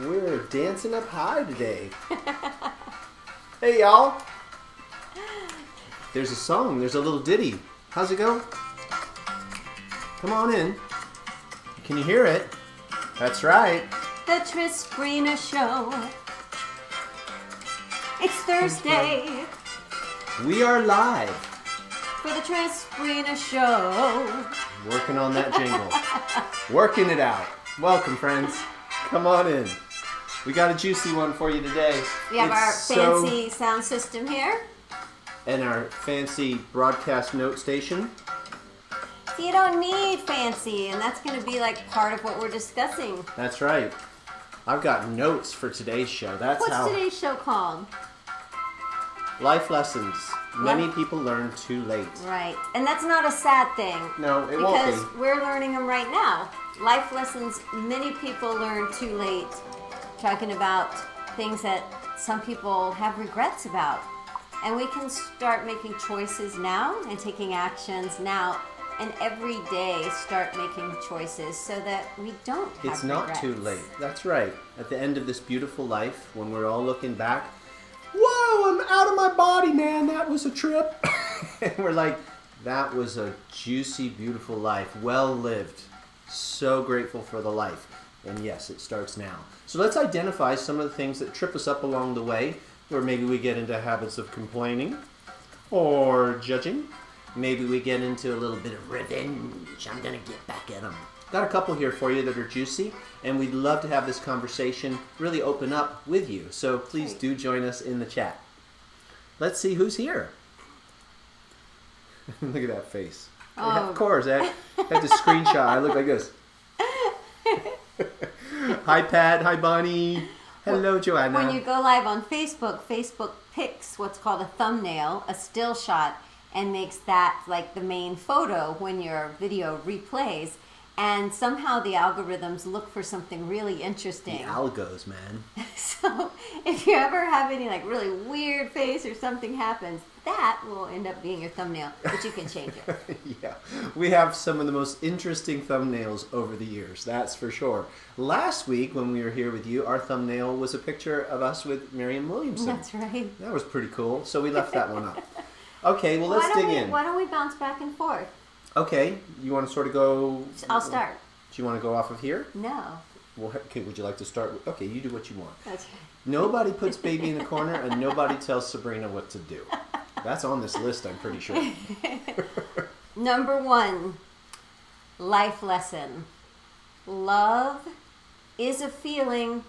We're dancing up high today. Hey, y'all. There's a song. There's a little ditty. How's it go? Come on in. Can you hear it? That's right. The Trisbrina Show. It's Thursday We are live. for the Trisbrina Show. Working on that jingle. Working it out. Welcome, friends. Come on in. We got a juicy one for you today. We have our fancy sound system here. And our fancy broadcast note station. So you don't need fancy, and that's going to be like part of what we're discussing. That's right. I've got notes for today's show. That's What's how today's show called? life lessons many people learn too late. Right. And that's not a sad thing. No, it won't be. Because we're learning them right now. Life lessons many people learn too late. Talking about things that some people have regrets about. And we can start making choices now and taking actions now. And every day start making choices so that we don't have It's not regrets. too late. That's right. At the end of this beautiful life, when we're all looking back, whoa, I'm out of my body, man. That was a trip. And we're like, that was a juicy, beautiful life. Well lived. So grateful for the life. And yes, it starts now. So let's identify some of the things that trip us up along the way, where maybe we get into habits of complaining or judging. Maybe we get into a little bit of revenge. I'm going to get back at them. Got a couple here for you that are juicy, and we'd love to have this conversation really open up with you. So please do join us in the chat. Let's see who's here. Look at that face. Oh. Of course, I had to screenshot. I look like this. Hi, Pat. Hi, Bonnie. Hello, Joanna. When you go live on Facebook, Facebook picks what's called a thumbnail, a still shot, and makes that like the main photo when your video replays. And somehow the algorithms look for something really interesting. The algos, man. So if you ever have any like really weird face or something happens, that will end up being your thumbnail, but you can change it. Yeah, we have some of the most interesting thumbnails over the years, that's for sure. Last week when we were here with you, our thumbnail was a picture of us with Marianne Williamson. That's right. That was pretty cool, so we left that one up. Okay, well, let's dig in. Why don't we bounce back and forth? Okay, you want to sort of go... I'll start. Do you want to go off of here? No. Well, okay, would you like to start? Okay, you do what you want. That's right. Nobody puts baby in the corner, and nobody tells Sabrina what to do. That's on this list, I'm pretty sure. Number 1, life lesson. Love is a feeling,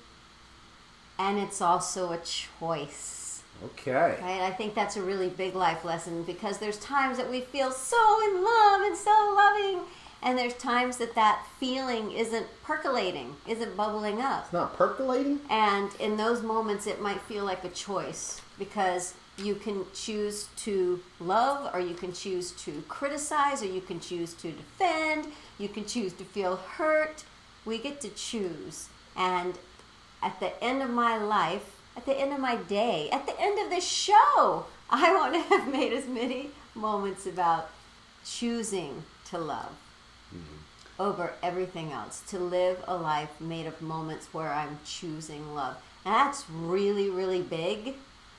and it's also a choice. Okay. Right? I think that's a really big life lesson because there's times that we feel so in love and so loving, and there's times that that feeling isn't percolating, isn't bubbling up. It's not percolating? And in those moments, it might feel like a choice because you can choose to love, or you can choose to criticize, or you can choose to defend, you can choose to feel hurt. We get to choose. And at the end of my life, at the end of my day, at the end of this show, I want to have made as many moments about choosing to love over everything else, to live a life made of moments where I'm choosing love. And that's really, really big.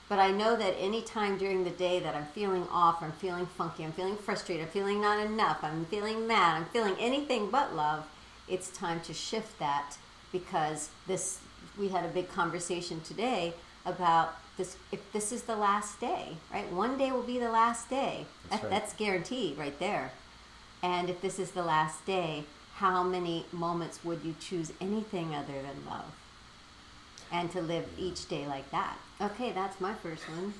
But I know that any time during the day that I'm feeling off, I'm feeling funky, I'm feeling frustrated, I'm feeling not enough, I'm feeling mad, I'm feeling anything but love, it's time to shift that because we had a big conversation today about this. If this is the last day, right? One day will be the last day. That's guaranteed right there. And if this is the last day, how many moments would you choose anything other than love? And to live each day like that. Okay, that's my first one.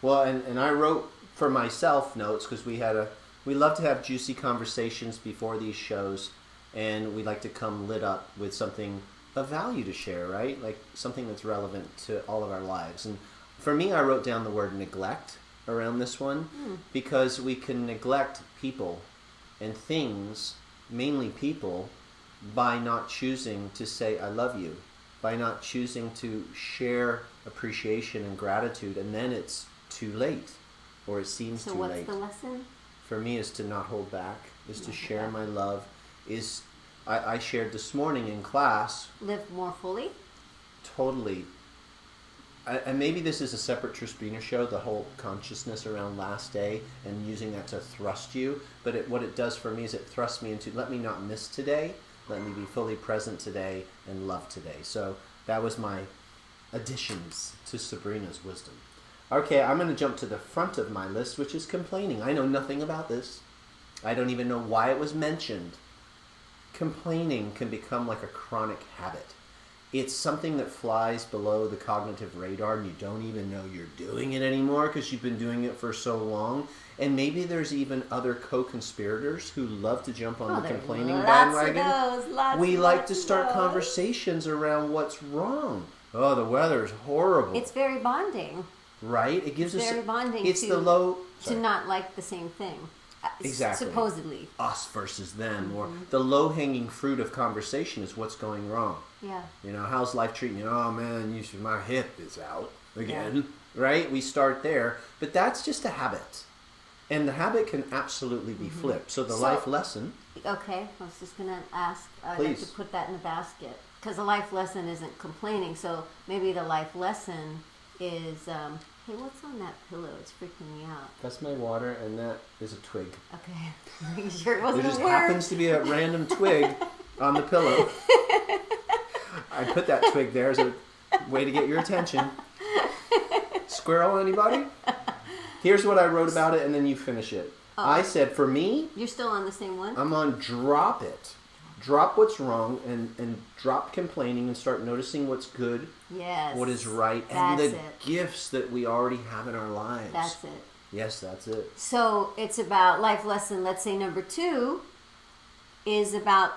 Well, and I wrote for myself notes because we love to have juicy conversations before these shows, and we like to come lit up with something of value to share, right? Like something that's relevant to all of our lives. And for me, I wrote down the word neglect around this one because we can neglect people and things, mainly people, by not choosing to say I love you, by not choosing to share appreciation and gratitude, and then it's too late, or it seems too late. So what's the lesson? For me is to not hold back, is to share my love, is I shared this morning in class. Live more fully? totally. And maybe this is a separate Trispina show, the whole consciousness around last day and using that to thrust you. But what it does for me is it thrusts me into, let me not miss today. Let me be fully present today and love today. So that was my additions to Sabrina's wisdom. Okay, I'm going to jump to the front of my list, which is complaining. I know nothing about this. I don't even know why it was mentioned. Complaining can become like a chronic habit. It's something that flies below the cognitive radar and you don't even know you're doing it anymore because you've been doing it for so long. And maybe there's even other co-conspirators who love to jump on the complaining bandwagon. We like to start conversations around what's wrong. Oh, the weather's horrible. It's very bonding. Right? It gives us very bonding. It's the low to not like the same thing. Exactly. Supposedly. Us versus them. Or the low-hanging fruit of conversation is what's going wrong. Yeah. You know, how's life treating you? Oh, man, my hip is out again. Yeah. Right? We start there. But that's just a habit. And the habit can absolutely be flipped. So life lesson... Okay, I was just going to ask. I'd like to put that in the basket. Because the life lesson isn't complaining. So maybe the life lesson is... hey, what's on that pillow? It's freaking me out. That's my water, and that is a twig. Okay. Are you sure it wasn't There just happens to be a random twig on the pillow. I put that twig there as a way to get your attention. Squirrel, anybody? Here's what I wrote about it, and then you finish it. Oh. I said, for me... You're still on the same one? I'm on drop it. Drop what's wrong and drop complaining and start noticing what's good, what is right, and the gifts that we already have in our lives. That's it. Yes, that's it. So it's about life lesson, let's say number 2, is about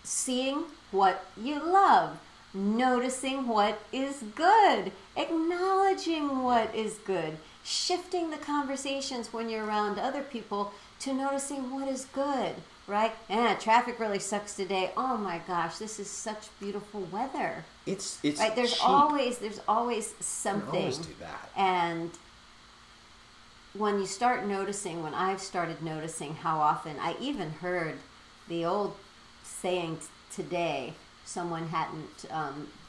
seeing what you love, noticing what is good, acknowledging what is good, shifting the conversations when you're around other people to noticing what is good. Right? Traffic really sucks today. Oh my gosh, this is such beautiful weather. It's right. There's cheap. always something. We always do that. And when you start noticing, when I've started noticing how often, I even heard the old saying today. Someone hadn't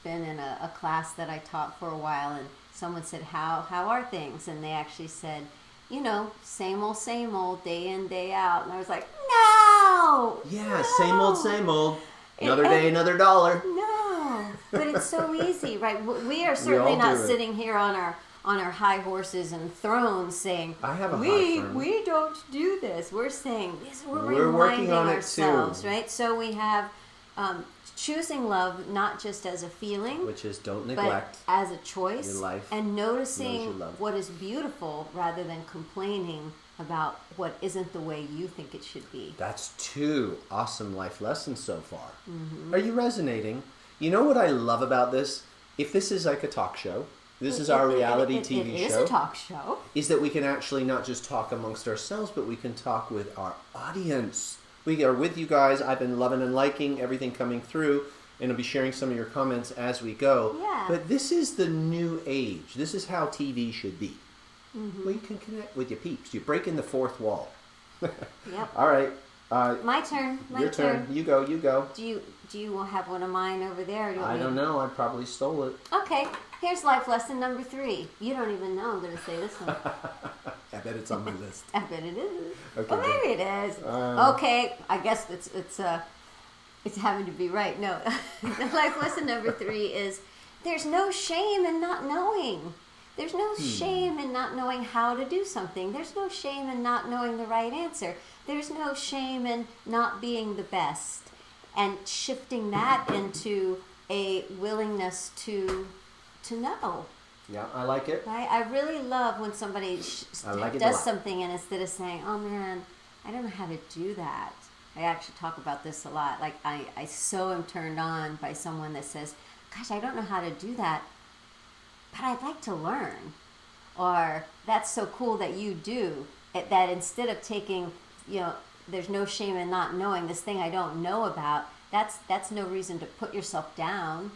been in a class that I taught for a while, and someone said, "How are things?" And they actually said, you know, same old, day in, day out. And I was like, no! Yeah, no. Same old. Another day, another dollar. No. But it's so easy, right? We are certainly not sitting here on our high horses and thrones saying, I have a high throne. We don't do this. We're saying this. We're reminding ourselves, right? So we have choosing love not just as a feeling, which is don't neglect, but as a choice, your life and noticing what is beautiful rather than complaining about what isn't the way you think it should be. That's 2 awesome life lessons so far. Are you resonating? You know what I love about this? If this is like a talk show, this is our reality TV show. It is a talk show. Is that we can actually not just talk amongst ourselves, but we can talk with our audience. We are with you guys. I've been loving and liking everything coming through, and I'll be sharing some of your comments as we go. Yeah. But this is the new age. This is how TV should be. Well, you can connect with your peeps. You're breaking the 4th wall. Yep. All right. My turn. Your turn. You go. Do you have one of mine over there? Or I don't know. I probably stole it. Okay. Here's life lesson number 3. You don't even know I'm going to say this one. I bet it's on my list. I bet it is. Okay, well, maybe it is. Okay. I guess it's having to be right. No. Life lesson number 3 is there's no shame in not knowing. There's no shame in not knowing how to do something. There's no shame in not knowing the right answer. There's no shame in not being the best. And shifting that into a willingness to know. Yeah, I like it. Right? I really love when somebody does something and instead of saying, oh man, I don't know how to do that. I actually talk about this a lot. Like I so am turned on by someone that says, gosh, I don't know how to do that, but I'd like to learn. Or that's so cool that you do. That instead of taking, there's no shame in not knowing this thing I don't know about, that's no reason to put yourself down.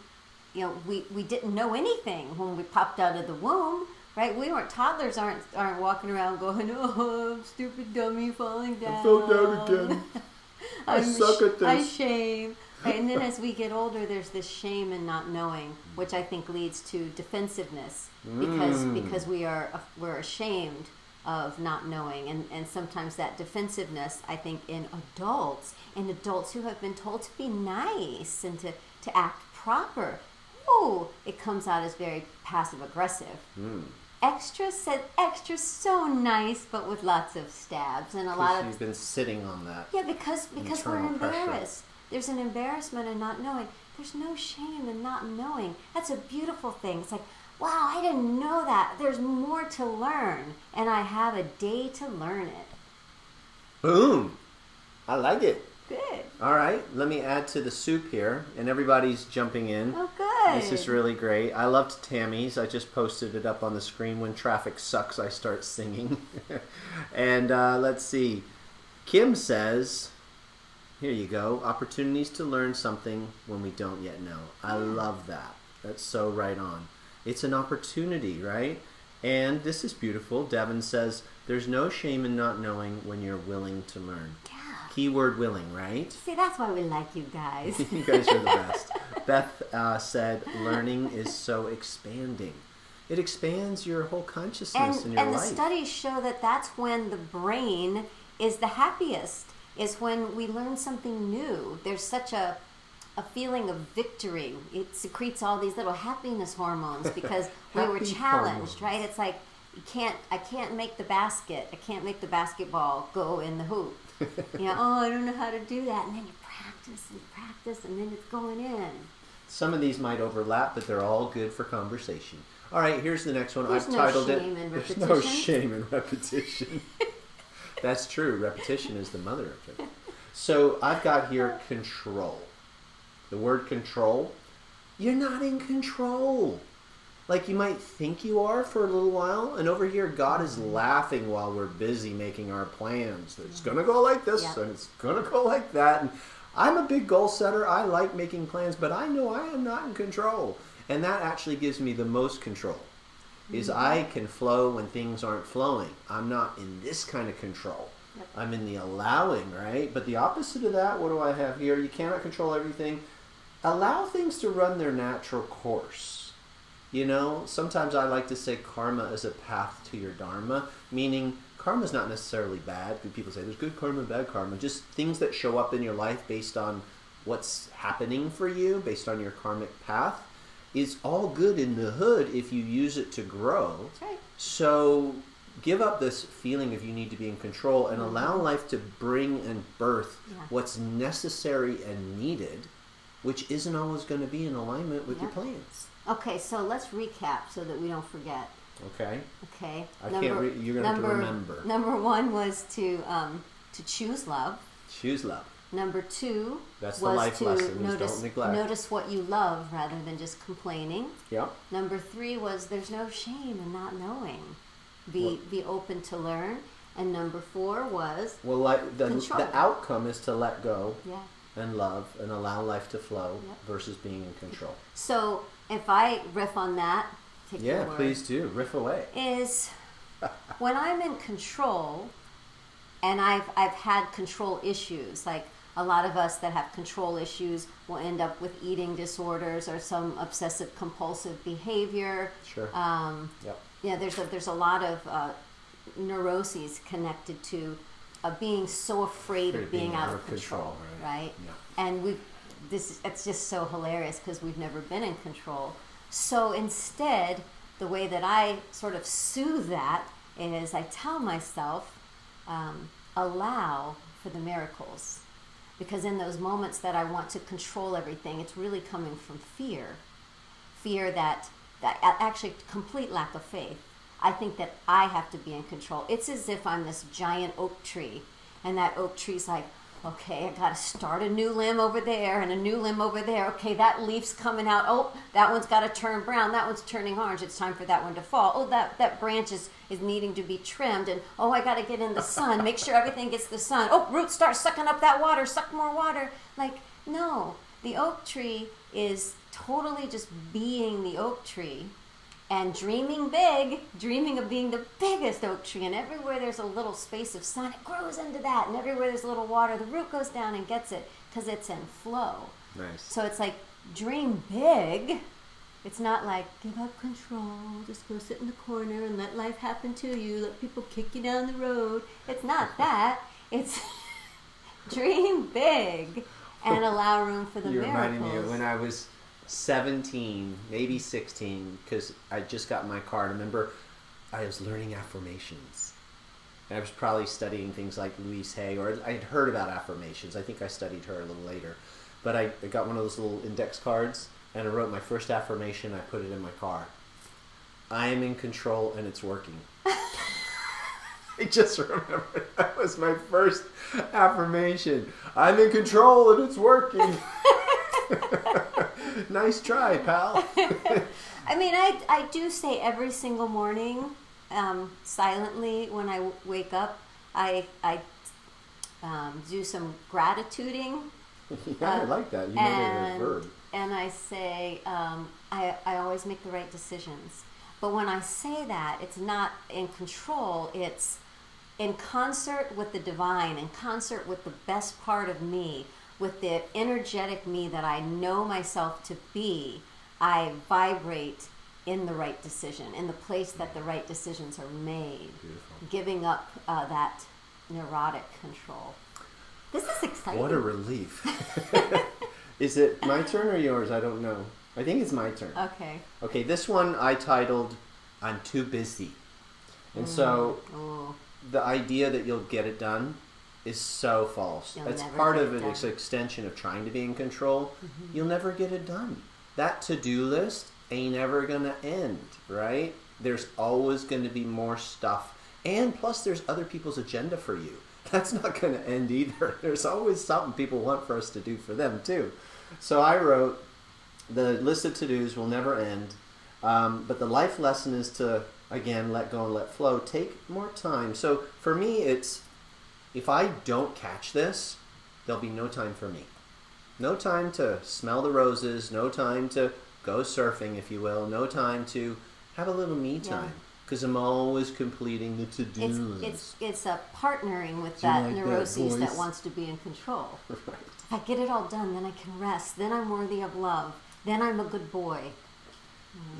We didn't know anything when we popped out of the womb, right? We weren't toddlers, aren't walking around going, oh, I'm stupid dummy falling down. I fell down again. I suck at this. I shame. Right, and then as we get older, there's this shame in not knowing, which I think leads to defensiveness because we're ashamed of not knowing, and sometimes that defensiveness, I think, in adults who have been told to be nice and to act proper, it comes out as very passive aggressive. Extra said extra, so nice, but with lots of stabs and a lot of. You've been sitting on that. Yeah, because we're embarrassed. Pressure. There's an embarrassment in not knowing. There's no shame in not knowing. That's a beautiful thing. It's like, wow, I didn't know that. There's more to learn, and I have a day to learn it. Boom! I like it. Good. All right, let me add to the soup here, and everybody's jumping in. Oh, good. This is really great. I loved Tammy's. I just posted it up on the screen. When traffic sucks, I start singing. And let's see. Kim says, here you go, opportunities to learn something when we don't yet know. I love that. That's so right on. It's an opportunity, right? And this is beautiful. Devin says, there's no shame in not knowing when you're willing to learn. Yeah. Keyword willing, right? See, that's why we like you guys. You guys are the best. Beth said, learning is so expanding. It expands your whole consciousness in your life. And the studies show that that's when the brain is the happiest, is when we learn something new. There's such a feeling of victory. It secretes all these little happiness hormones because we were challenged, hormones. Right? It's like, I can't make the basket. I can't make the basketball go in the hoop. I don't know how to do that. And then you practice, and then it's going in. Some of these might overlap, but they're all good for conversation. All right, here's the next one. There's I've titled it, There's no shame in repetition. That's true. Repetition is the mother of it. So I've got here control. The word control. You're not in control. Like you might think you are for a little while, and over here God is laughing while we're busy making our plans. It's going to go like this, and it's going to go like that. And I'm a big goal setter. I like making plans, but I know I am not in control. And that actually gives me the most control, is I can flow when things aren't flowing. I'm not in this kind of control. Yep. I'm in the allowing, right? But the opposite of that, what do I have here? You cannot control everything. Allow things to run their natural course. Sometimes I like to say karma is a path to your dharma, meaning karma is not necessarily bad. People say there's good karma and bad karma. Just things that show up in your life based on what's happening for you, based on your karmic path, is all good in the hood if you use it to grow. That's right. So give up this feeling of you need to be in control and allow life to bring and birth what's necessary and needed, which isn't always going to be in alignment with your plans. Okay, so let's recap so that we don't forget. Okay. You're going to have to remember. Number 1 was to choose love. Choose love. Number 2 was the life to lesson, don't neglect. Notice what you love rather than just complaining. Yep. Number 3 was there's no shame in not knowing. Be open to learn. And number 4 was the outcome is to let go. Yeah. And love and allow life to flow versus being in control. So if I riff on that, please do. Riff away. Is when I'm in control, and I've had control issues, like a lot of us that have control issues will end up with eating disorders or some obsessive compulsive behavior. Sure. There's a lot of neuroses connected to being so afraid of being out of control, right? Yeah. And it's just so hilarious because we've never been in control. So instead, the way that I sort of soothe that is I tell myself, allow for the miracles. Because in those moments that I want to control everything, it's really coming from fear. Fear that actually complete lack of faith. I think that I have to be in control. It's as if I'm this giant oak tree, and that oak tree's like, okay, I got to start a new limb over there and a new limb over there. Okay, that leaf's coming out. Oh, that one's got to turn brown. That one's turning orange. It's time for that one to fall. Oh, that branch is needing to be trimmed. And, oh, I got to get in the sun. Make sure everything gets the sun. Oh, roots start sucking up that water. Suck more water. Like, no, the oak tree is totally just being the oak tree. And dreaming big, dreaming of being the biggest oak tree. And everywhere there's a little space of sun, it grows into that. And everywhere there's a little water, the root goes down and gets it because it's in flow. Nice. So it's like dream big. It's not like give up control, just go sit in the corner and let life happen to you, let people kick you down the road. It's not that. It's dream big and allow room for the You're miracles. reminding me of when I was 17, maybe 16, because I just got in my car. And I remember I was learning affirmations. And I was probably studying things like Louise Hay, or I had heard about affirmations. I think I studied her a little later. But I got one of those little index cards, and I wrote my first affirmation. I put it in my car. I am in control, and it's working. I just remembered that was my first affirmation. I'm in control, and it's working. Nice try, pal. I mean, I do say every single morning, silently when I wake up, I do some gratituding. Yeah, I like that. You made it a verb. And I say, I always make the right decisions. But when I say that, it's not in control, it's in concert with the divine, in concert with the best part of me, with the energetic me that I know myself to be. I vibrate in the right decision, in the place that the right decisions are made. Beautiful. Giving up that neurotic control. This is exciting. What a relief. Is it my turn or yours? I don't know. I think it's my turn. Okay. Okay, this one I titled, I'm Too Busy. And so Ooh. the idea that you'll get it done is so false. You'll That's never part get of it it. It's done. an extension of trying to be in control. You'll never get it done. That to-do list ain't ever going to end, right? There's always going to be more stuff. And plus there's other people's agenda for you. That's not going to end either. There's always something people want for us to do for them too. So I wrote, the list of to-dos will never end, but the life lesson is to, again, let go and let flow. Take more time. So for me, it's, if I don't catch this, there'll be no time for me. No time to smell the roses, no time to go surfing, if you will, no time to have a little me time. Because I'm always completing the to-do list. It's a partnering with Do you that like that neuroses that voice? wants to be in control. Right. If I get it all done, then I can rest. Then I'm worthy of love. Then I'm a good boy.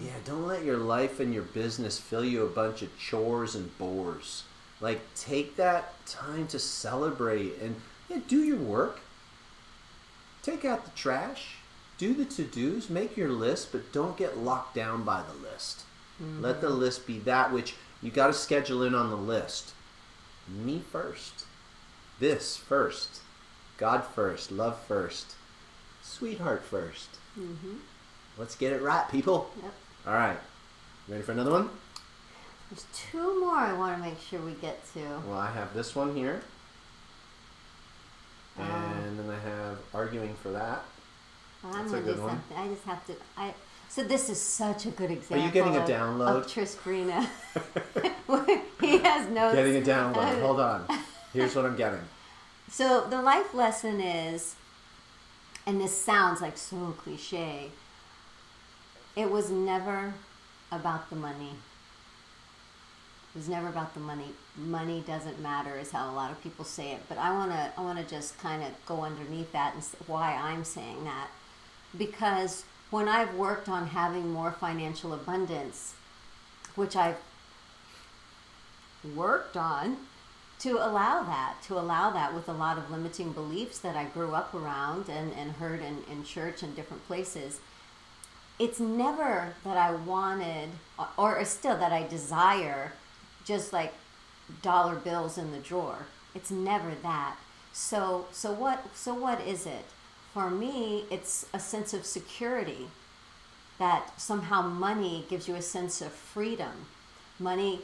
Yeah, don't let your life and your business fill you a bunch of chores and bores. Like, take that time to celebrate and do your work. Take out the trash. Do the to-dos. Make your list, but don't get locked down by the list. Let the list be that which you got to schedule in on the list. Me first. This first. God first. Love first. Sweetheart first. Let's get it right, people. Yep. All right. Ready for another one? There's two more I want to make sure we get to. Well, I have this one here. And then I have arguing for that. Well, I'm That's a going to good do one. something. I just have to. So this is such a good example. Are you getting a of download? Tris Green? He has notes. Getting a download. Hold on. Here's what I'm getting. So the life lesson is, and this sounds like so cliche, it was never about the money. It was never about the money. Money doesn't matter is how a lot of people say it. But I wanna just kind of go underneath that and why I'm saying that. Because when I've worked on having more financial abundance, which I've worked on to allow that with a lot of limiting beliefs that I grew up around and heard in church and different places, it's never that I wanted, or still that I desire, just like dollar bills in the drawer. It's never that. So what is it? For me, it's a sense of security, that somehow money gives you a sense of freedom. Money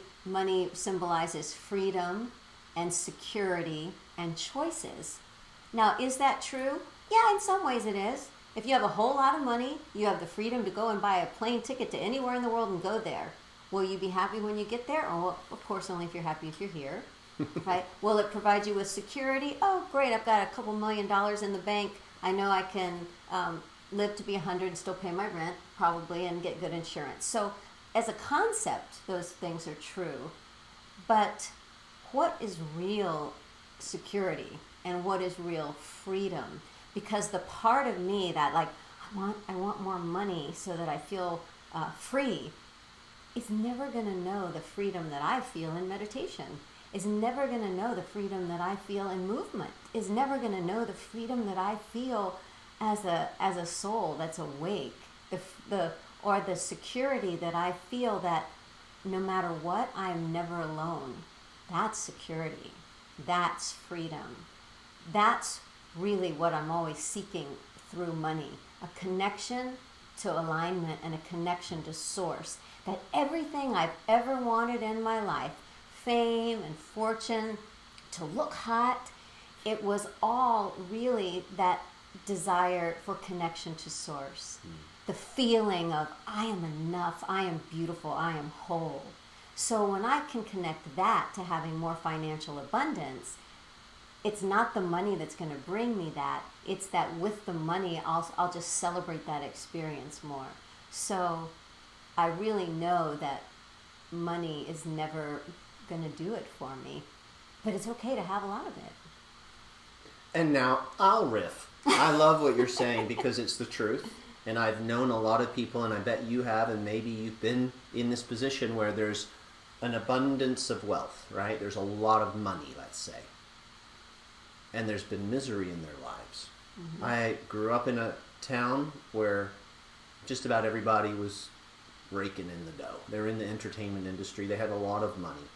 symbolizes freedom and security and choices. Now, is that true? Yeah, in some ways it is. If you have a whole lot of money, you have the freedom to go and buy a plane ticket to anywhere in the world and go there. Will you be happy when you get there? Oh, well, of course, only if you're happy if you're here. Right? Will it provide you with security? Oh, great, I've got a couple $1 million in the bank. I know I can live to be 100 and still pay my rent, probably, and get good insurance. So as a concept, those things are true. But what is real security and what is real freedom? because the part of me that like I want more money so that I feel free is never going to know the freedom that I feel in meditation, is never going to know the freedom that I feel in movement, is never going to know the freedom that I feel as a soul that's awake, or the security that I feel that no matter what, I am never alone. That's security. That's freedom. That's really what I'm always seeking through money. A connection to alignment and a connection to source. That everything I've ever wanted in my life, fame and fortune, to look hot, it was all really that desire for connection to source. The feeling of I am enough, I am beautiful, I am whole. So when I can connect that to having more financial abundance, it's not the money that's going to bring me that. It's that with the money, I'll just celebrate that experience more. So I really know that money is never going to do it for me, but it's okay to have a lot of it. And now I'll riff. I love what you're saying because it's the truth. And I've known a lot of people, and I bet you have, and maybe you've been in this position where there's an abundance of wealth, right? There's a lot of money, let's say. And there's been misery in their lives. Mm-hmm. I grew up in a town where just about everybody was raking in the dough. They're in the entertainment industry. They had a lot of money.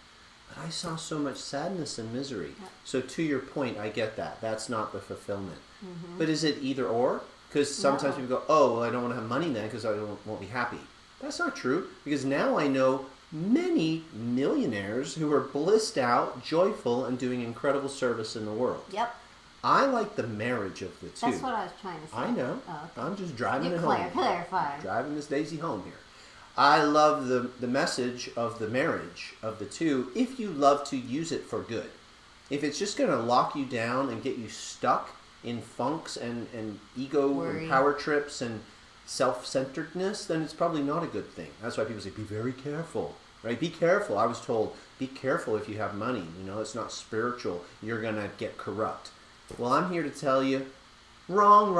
But I saw so much sadness and misery. Yep. So to your point, I get that. That's not the fulfillment. Mm-hmm. But is it either or? Because sometimes people go, oh, well, I don't want to have money then because I won't be happy. That's not true. Because now I know many millionaires who are blissed out, joyful, and doing incredible service in the world. Yep. I like the marriage of the two. That's what I was trying to say. I know. Oh, okay. I'm just driving it home. Clarify. Driving Miss Daisy home here. I love the message of the marriage of the two if you love to use it for good. If it's just going to lock you down and get you stuck in funks and ego and power trips and self-centeredness, then it's probably not a good thing. That's why people say, be very careful, right? Be careful. I was told, be careful if you have money. You know, it's not spiritual. You're going to get corrupt. Well, I'm here to tell you, wrong.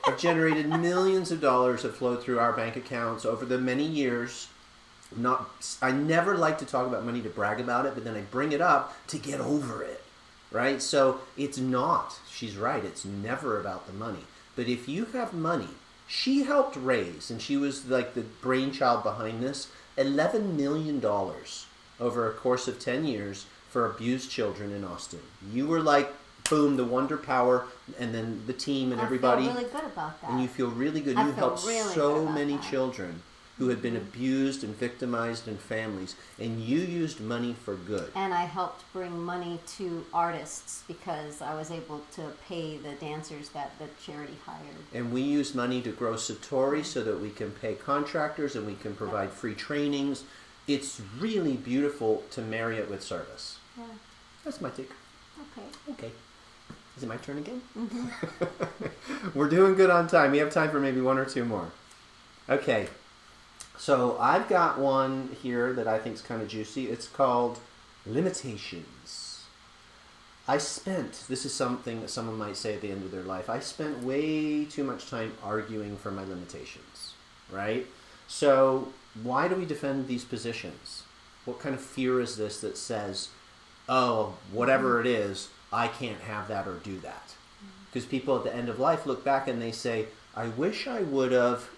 I've generated millions of dollars that flowed through our bank accounts over the many years. I never like to talk about money to brag about it, but then I bring it up to get over it. Right? So it's not. She's right. It's never about the money. But if you have money, she helped raise, and she was like the brainchild behind this, $11 million over a course of 10 years for abused children in Austin. You were like, boom, the wonder power, and then the team and everybody. I feel really good about that. And you feel really good. You helped really so many children who had been abused and victimized in families, and you used money for good. And I helped bring money to artists because I was able to pay the dancers that the charity hired. And we used money to grow Satori so that we can pay contractors and we can provide free trainings. It's really beautiful to marry it with service. Yeah. That's my take. Okay. Is it my turn again? Mm-hmm. We're doing good on time. We have time for maybe one or two more. Okay. So I've got one here that I think is kind of juicy. It's called limitations. This is something that someone might say at the end of their life, I spent way too much time arguing for my limitations, right? So why do we defend these positions? What kind of fear is this that says, oh, whatever it is, I can't have that or do that? Because people at the end of life look back and they say, I wish I would have,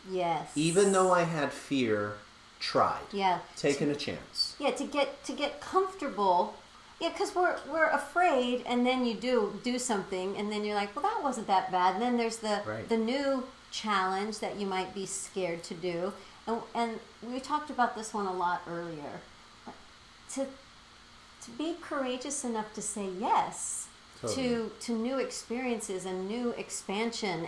even though I had fear, tried, taken a chance. Yeah, to get comfortable. Yeah, because we're afraid, and then you do something, and then you're like, well, that wasn't that bad. And then there's the new challenge that you might be scared to do. And we talked about this one a lot earlier. To be courageous enough to say yes to new experiences and new expansion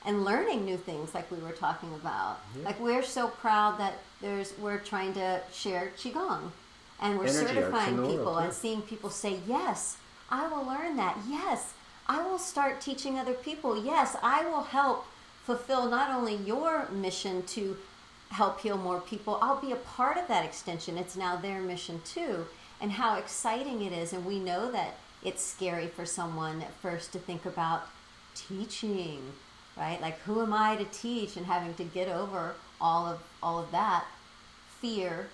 and learning new things like we were talking about. Yeah. Like we're so proud that we're trying to share Qigong and we're certifying people and seeing people say, yes, I will learn that. Yes, I will start teaching other people. Yes, I will help fulfill not only your mission to help heal more people, I'll be a part of that extension. It's now their mission too. And how exciting it is. And we know that it's scary for someone at first to think about teaching, right? Like, who am I to teach, and having to get over all of that fear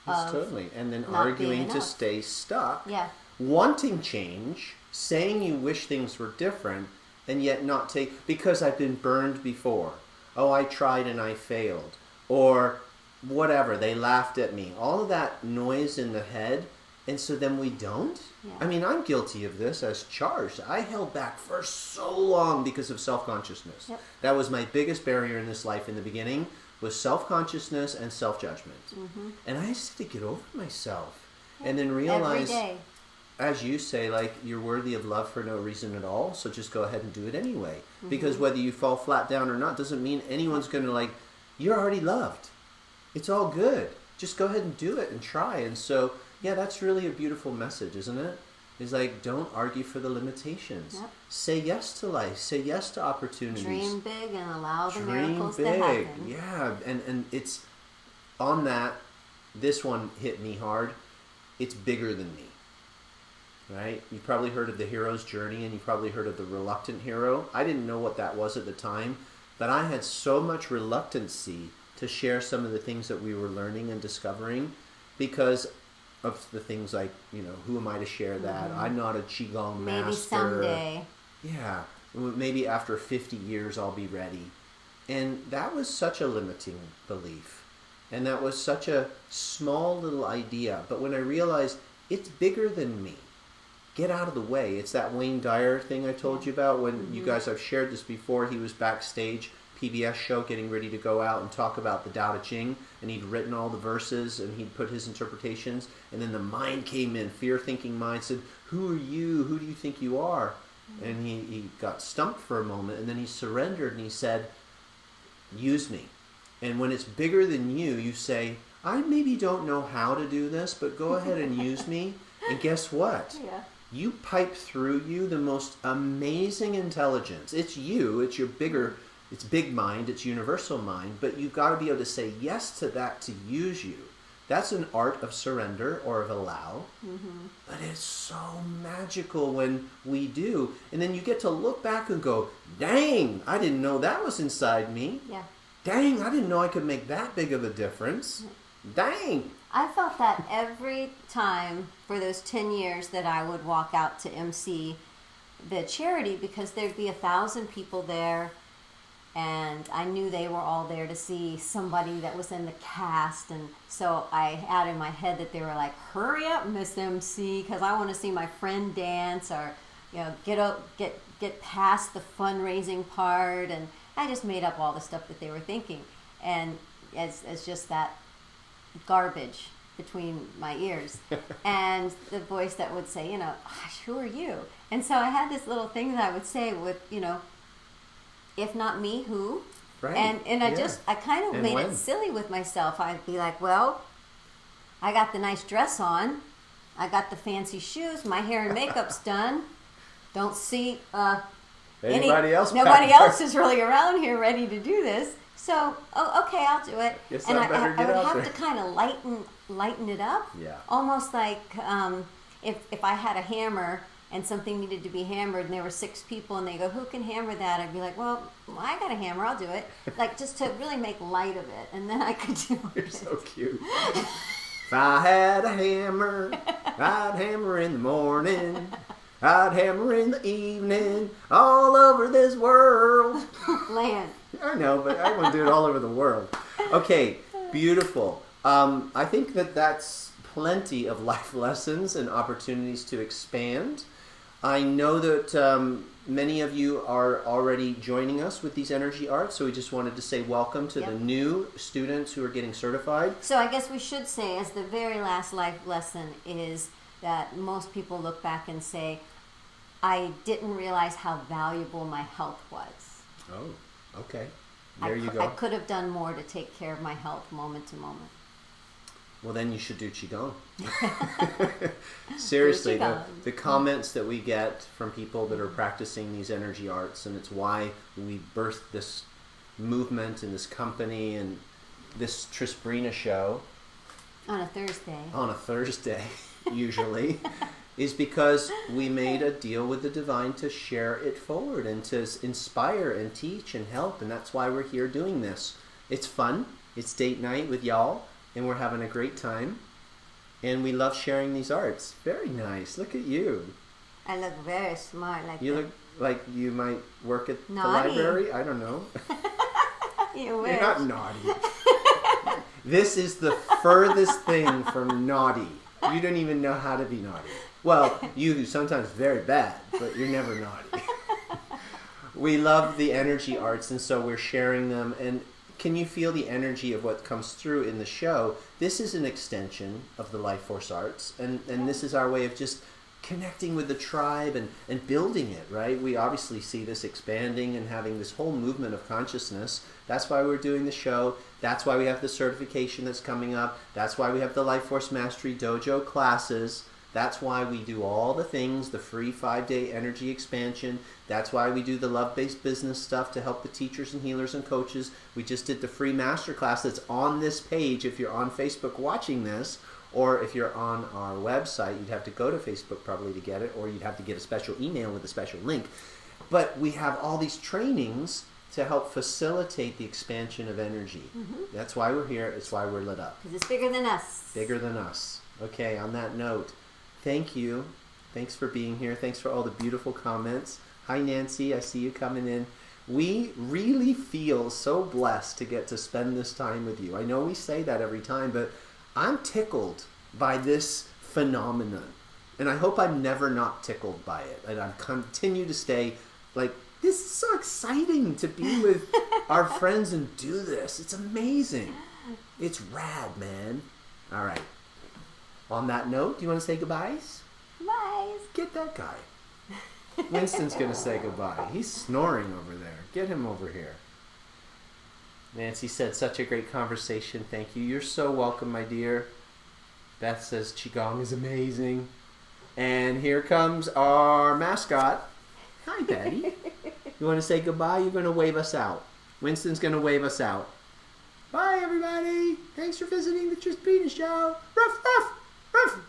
Yes, of totally. And then not arguing being to enough. stay stuck. Yeah. Wanting change, saying you wish things were different, and yet not take, because I've been burned before. Oh, I tried and I failed. Or whatever, they laughed at me. All of that noise in the head, and so then we don't? Yeah. I mean, I'm guilty of this as charged. I held back for so long because of self-consciousness. Yep. That was my biggest barrier in this life in the beginning, was self-consciousness and self-judgment. Mm-hmm. And I just had to get over myself. Yep. And then realize, every day, as you say, like, you're worthy of love for no reason at all, so just go ahead and do it anyway. Mm-hmm. Because whether you fall flat down or not doesn't mean anyone's going to, like, you're already loved. It's all good. Just go ahead and do it and try. And so, yeah, that's really a beautiful message, isn't it? It's like, don't argue for the limitations. Yep. Say yes to life. Say yes to opportunities. Dream big and allow the Dream miracles big. to happen. Yeah, and it's on that. This one hit me hard. It's bigger than me. Right? You probably heard of the hero's journey, and you probably heard of the reluctant hero. I didn't know what that was at the time, but I had so much reluctancy to share some of the things that we were learning and discovering because of the things like, you know, who am I to share that? Mm-hmm. I'm not a Qigong master. Maybe someday. Yeah. Maybe after 50 years I'll be ready. And that was such a limiting belief. And that was such a small little idea. But when I realized it's bigger than me, get out of the way. It's that Wayne Dyer thing I told you about when mm-hmm. you guys, I've shared this before, he was backstage, PBS show, getting ready to go out and talk about the Tao Te Ching, and he'd written all the verses and he'd put his interpretations, and then the mind came in, fear-thinking mind said, who are you? Who do you think you are? Mm-hmm. And he got stumped for a moment, and then he surrendered and he said, use me. And when it's bigger than you, you say, I maybe don't know how to do this, but go ahead and use me. And guess what? Yeah. You pipe through you the most amazing intelligence. It's you. It's your bigger, it's big mind. It's universal mind. But you've got to be able to say yes to that to use you. That's an art of surrender or of allow. Mm-hmm. But it's so magical when we do. And then you get to look back and go, dang, I didn't know that was inside me. Yeah. Dang, I didn't know I could make that big of a difference. Dang. I felt that every time for those 10 years that I would walk out to MC the charity, because there'd be 1,000 people there, and I knew they were all there to see somebody that was in the cast, and so I had in my head that they were like, hurry up, Miss MC, because I want to see my friend dance, or, you know, get past the fundraising part, and I just made up all the stuff that they were thinking, and as just that garbage between my ears and the voice that would say, you know, who are you? And so I had this little thing that I would say with, you know, if not me, who? Right. And I kind of made it silly with myself. I'd be like, well, I got the nice dress on, I got the fancy shoes, my hair and makeup's done, don't see nobody else is really around here ready to do this. So, okay, I'll do it. Guess and I would have there. to kind of lighten it up. Yeah. Almost like if I had a hammer and something needed to be hammered and there were 6 people and they go, who can hammer that? I'd be like, well, I got a hammer, I'll do it. Like, just to really make light of it, and then I could do it. You're so cute. If I had a hammer, I'd hammer in the morning. I'd hammer in the evening, all over this world. Land. I know, but I want to do it all over the world. Okay, beautiful. I think that's plenty of life lessons and opportunities to expand. I know that many of you are already joining us with these energy arts, so we just wanted to say welcome to the new students who are getting certified. So I guess we should say, as the very last life lesson, is that most people look back and say, I didn't realize how valuable my health was. Oh, okay. There you go. I could have done more to take care of my health moment to moment. Well, then you should do Qigong. Seriously, the comments that we get from people that are practicing these energy arts, and it's why we birthed this movement and this company and this Trisbrina show. On a Thursday, usually. is because we made a deal with the divine to share it forward and to inspire and teach and help, and that's why we're here doing this. It's fun. It's date night with y'all, and we're having a great time, and we love sharing these arts. Very nice. Look at you. I look very smart like You that. look like you might work at Naughty. the library. I don't know. You wish. You're not naughty. This is the furthest thing from naughty. You don't even know how to be naughty. Well, you sometimes very bad, but you're never naughty. We love the energy arts, and so we're sharing them. And can you feel the energy of what comes through in the show? This is an extension of the Life Force Arts, and this is our way of just connecting with the tribe and building it, right? We obviously see this expanding and having this whole movement of consciousness. That's why we're doing the show. That's why we have the certification that's coming up. That's why we have the Life Force Mastery Dojo classes. That's why we do all the things, the free 5-day energy expansion. That's why we do the love-based business stuff to help the teachers and healers and coaches. We just did the free masterclass that's on this page if you're on Facebook watching this, or if you're on our website, you'd have to go to Facebook probably to get it, or you'd have to get a special email with a special link. But we have all these trainings to help facilitate the expansion of energy. Mm-hmm. That's why we're here. It's why we're lit up. Because it's bigger than us. Bigger than us. Okay, on that note, thank you. Thanks for being here. Thanks for all the beautiful comments. Hi, Nancy. I see you coming in. We really feel so blessed to get to spend this time with you. I know we say that every time, but I'm tickled by this phenomenon. And I hope I'm never not tickled by it. And I continue to stay like, this is so exciting to be with our friends and do this. It's amazing. It's rad, man. All right. On that note, do you want to say goodbyes? Bye. Get that guy. Winston's going to say goodbye. He's snoring over there. Get him over here. Nancy said, such a great conversation. Thank you. You're so welcome, my dear. Beth says, Qigong is amazing. And here comes our mascot. Hi, Betty. You want to say goodbye? You're going to wave us out. Winston's going to wave us out. Bye, everybody. Thanks for visiting the Just Penis Show. Ruff, ruff, ruff.